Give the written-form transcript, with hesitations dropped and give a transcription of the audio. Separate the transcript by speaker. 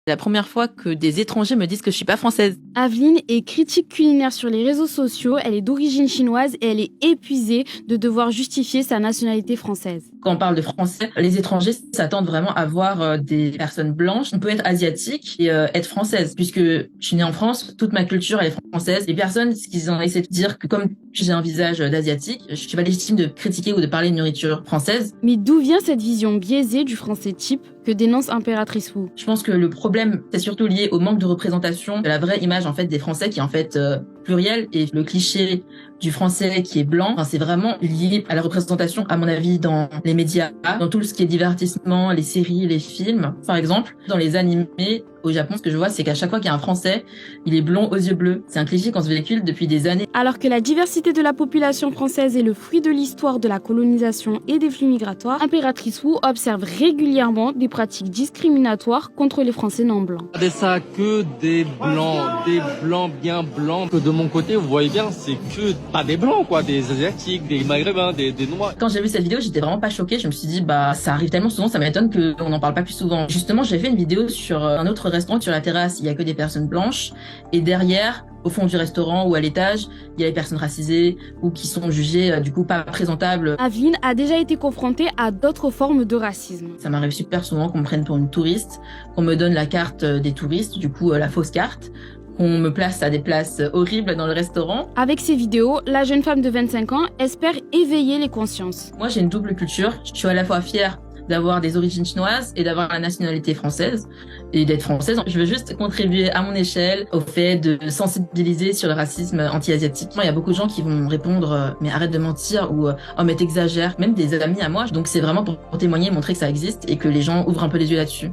Speaker 1: la première fois que des étrangers me disent que je suis pas française.
Speaker 2: Aveline est critique culinaire sur les réseaux sociaux, elle est d'origine chinoise et elle est épuisée de devoir justifier sa nationalité française.
Speaker 1: Quand on parle de français, les étrangers s'attendent vraiment à voir des personnes blanches. On peut être asiatique et être française, puisque je suis née en France, toute ma culture elle est française. Les personnes, ce qu'ils ont essayé de dire, que comme j'ai un visage d'asiatique, je suis pas légitime de critiquer ou de parler de nourriture française.
Speaker 2: Mais d'où vient cette vision biaisée du français type que dénonce Impératrice Wu?
Speaker 1: Je pense que le problème, c'est surtout lié au manque de représentation de la vraie image en fait des Français qui est en fait pluriel, et le cliché du Français qui est blanc, c'est vraiment lié à la représentation, à mon avis, dans les médias, dans tout ce qui est divertissement, les séries, les films. Par exemple, dans les animés au Japon, ce que je vois, c'est qu'à chaque fois qu'il y a un Français, il est blond aux yeux bleus. C'est un cliché qu'on se véhicule depuis des années.
Speaker 2: Alors que la diversité de la population française est le fruit de l'histoire de la colonisation et des flux migratoires, Impératrice Wu observe régulièrement des pratiques discriminatoires contre les Français non blancs.
Speaker 3: Regardez ça, que des blancs bien blancs. Que de mon côté, vous voyez bien, c'est que pas des blancs, quoi, des asiatiques, des maghrébins, des noirs.
Speaker 1: Quand j'ai vu cette vidéo, j'étais vraiment pas choquée. Je me suis dit, ça arrive tellement souvent, ça m'étonne qu'on n'en parle pas plus souvent. Justement, j'ai fait une vidéo sur un autre restaurant, sur la terrasse, il y a que des personnes blanches, et derrière, au fond du restaurant ou à l'étage, il y a les personnes racisées ou qui sont jugées du coup pas présentables.
Speaker 2: Aveline a déjà été confrontée à d'autres formes de racisme.
Speaker 1: Ça m'arrive super souvent qu'on me prenne pour une touriste, qu'on me donne la carte des touristes, du coup la fausse carte, qu'on me place à des places horribles dans le restaurant.
Speaker 2: Avec ces vidéos, la jeune femme de 25 ans espère éveiller les consciences.
Speaker 1: Moi j'ai une double culture, je suis à la fois fière d'avoir des origines chinoises et d'avoir la nationalité française et d'être française. Je veux juste contribuer à mon échelle au fait de sensibiliser sur le racisme anti-asiatique. Il y a beaucoup de gens qui vont me répondre mais arrête de mentir ou oh mais t'exagères, même des amis à moi. Donc c'est vraiment pour témoigner, montrer que ça existe et que les gens ouvrent un peu les yeux là-dessus.